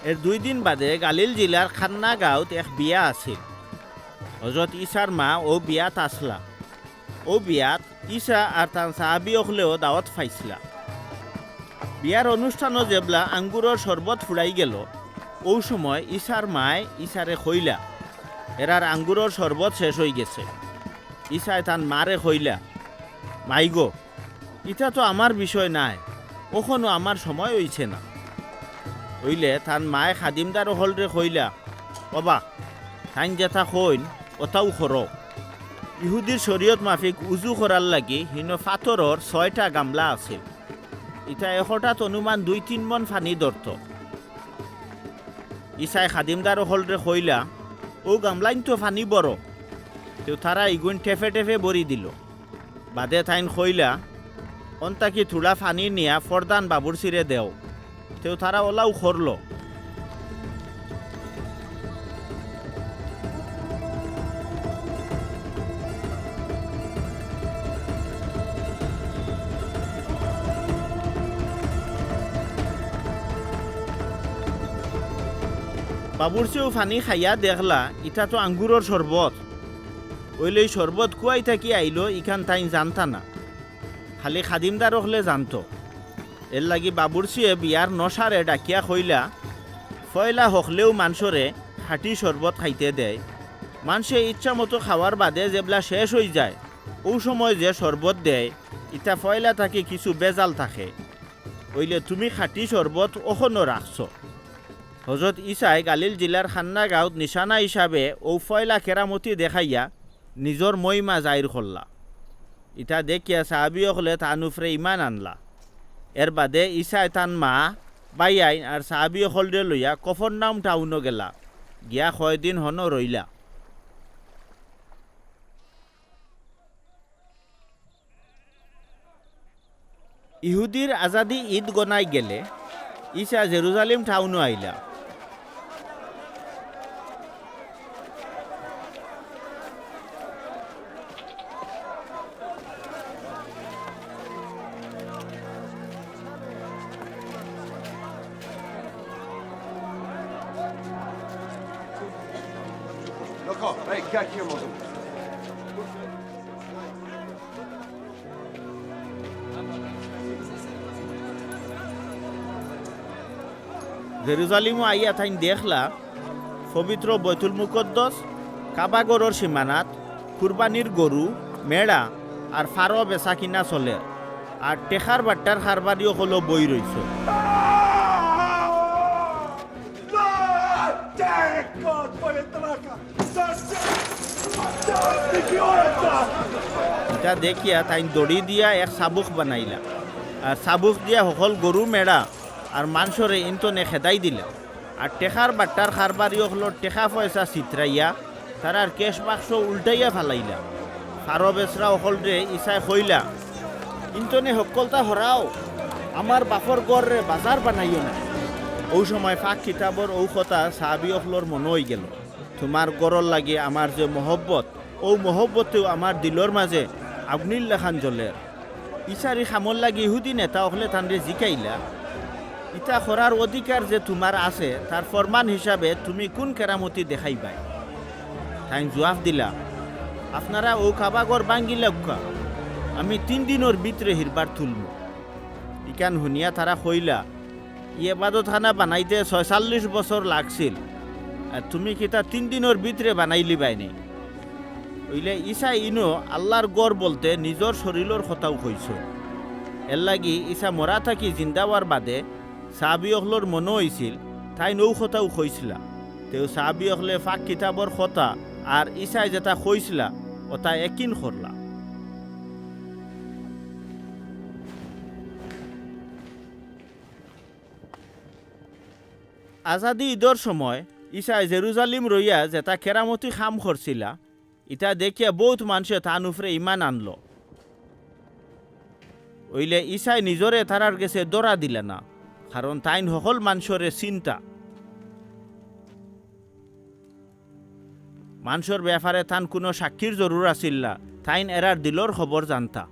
এর 2 দিন বাদে গালিল জেলার খান্না গাঁৱত এক বিয়া আছিল। হজরত ঈসার মা ও বিয়াত আসলা। ও বিয়াত ঈসা আর তার সাহাবি অখলেও দাওয়াত পাইছিলা। বিয়ার অনুষ্ঠানও যেবলা আঙ্গুরের শরবত ফুরাই গেল, ও সময় ঈসার মায় ঈসারে খইলা এরার আঙ্গুরের শরবত শেষ হয়ে গেছে। ঈসায় তার মারে খইলা, মাইগো, এটা তো আমার বিষয় নাই, ওখনো আমার সময় হইছে না। হইলে তার মায়ে খাদিমদার হলরে খইলা, বাবা থাইন যেথা খইন ওটাও খর। ইহুদির শরীয়ত মাফিক উজু করার লাগি হিনো ফাতরর 6টা গামলা আছিল। ইটা এশটাত অনুমান 2-3 মন ফানি ধরত। ইসাই খাদিমদার হলরে খইলা, ও গামলাইন তো ফানি বড়। তো তারা ইগুন টেফে টেফে বরি দিল। বাদে থাইন খইলা, অন্তাকি থুড়া ফানি নিয়া ফরদান বাবুর সিরে দেও। তো তারা ওলাও খরল। বাবুরচিও ফানি খাইয়া দেখলা ইটা তো আঙ্গুরের শরবত। ওইলে শরবত কুয়াই থাকি আইলো ইখান তাই জানতা না, খালি খাদিমদার হলে জানতো। এর লাগি বাবুরচিয়ে বিয়ার নসারে ডাকিয়া খইলা, ফয়লা হকলেও মানুষরে খাটি শরবত খাইতে দেয়। মানুষে ইচ্ছা মতো খাওয়ার বাদে যেবলা শেষ হয়ে যায়, ও সময় যে শরবত দেয় ইটা ফয়লা থাকি কিছু বেজাল থাকে। ওইলে তুমি খাটি শরবত ওখনো রাখছো। হজরত ঈসাই গালিল জেলার খান্না গাঁৱত নিশানা হিসাবে ও ফয়লা কেরামতি দেখাইয়া নিজর মহিমা জাহির করলা। ইটা দেখিয়া সাহাবি হলে তান উফরে ইমান আনলা। এর বাদে ঈসাই তান মা বাইয়াইন আর সাহাবি হলরে লইয়া কফরনাম টাউনও গেলা, গিয়া কয়দিন হন রইলা। ইহুদির আজাদি ঈদ গনাই গেলে ঈসা জেরুজালেম টাউনও আইলা। D'accord, allez, calme, mon dos. জেরুজালেমও আইয়া থাইন দেখলা পবিত্র বৈতুল মুকদ্দস, কাবাগরের সীমানাত কুরবানির গরু, মেড়া আর ফারো বেচা কিনা চলে। আর টেকার বাট্টার খারবারিও হলো বই রইছে। এটা দেখিয়া তাই দড়ি দিয়া এক সাবুক বানাইলা, আর সাবুক দিয়া সকল গরু মেড়া আর মাংসরে ইন্তনে খেদাই দিলা। আর টেকার বাট্টার খারবারিও হলো টেকা পয়সা চিত্রাইয়া তারার কেশ বাক্স উল্টাইয়া ফালাইলা। ফারো বেচরা সকলরে ইসাই কইলা, ইন্তনে সকলতা হরাও, আমার বাপর গড়রে বাজার বানাইও না। ও সময় ফাঁক কিতাবর ঔষতা সাহাবি অখলর মনে হয়ে গেল, তোমার গড়র লাগে আমার যে মহব্বত, ও মহব্বতেও আমার দিলর মাঝে আগুনির লেখান জ্বলের। ইসারি খামর লাগি ইহুদি নেতা হলে তানরে জিকাইলা, ইটা করার অধিকার যে তোমার আছে তার ফরমান হিসাবে তুমি কোন কেরামতি দেখাইবাই? তাই জবাব দিলা, আপনারা ও কাবাগর বাঙ্গি লক্ষ্য, আমি 3 দিনের ভিতরে হিরবার তুলব। ইকান শুনিয়া তারা কইলা, ইবাদত খানা বানাইতে 46 বছর লাগছিল, আর তুমি কিতা 3 দিনের ভিতরে বানাইলি বাইনি? ওইলে ঈসা ইনো আল্লাহর গড় বলতে নিজর শরীরের কথাও কইছ। এর লাগি ঈসা মরা থাকি জিন্দাওয়ার বাদে সাহাবি অখলর মনে হয়েছিল তাই নৌ কথাও কইছিলা। তেও সাহাবি অখলে ফাঁক কিতাবর কথা আর ঈসাই যেটা কইছিলা ওটা একিন করলা। আজাদি ঈদর সময় ঈসাই জেরুজালেম রইয়া যেটা কেরামতি খাম করছিলা, ইটা দেখিয়া বহুত মানুষে তান উফরে ইমান আনলো। ওইলে ঈসাই নিজরে তারার গেছে দরা দিলে না, কারণ তাইন সকল মানুষরে চিন্তা। মানুষের ব্যাপারে তান কোনো সাক্ষীর জরুর আছিল না, তাইন এরার দিলর খবর জানতা।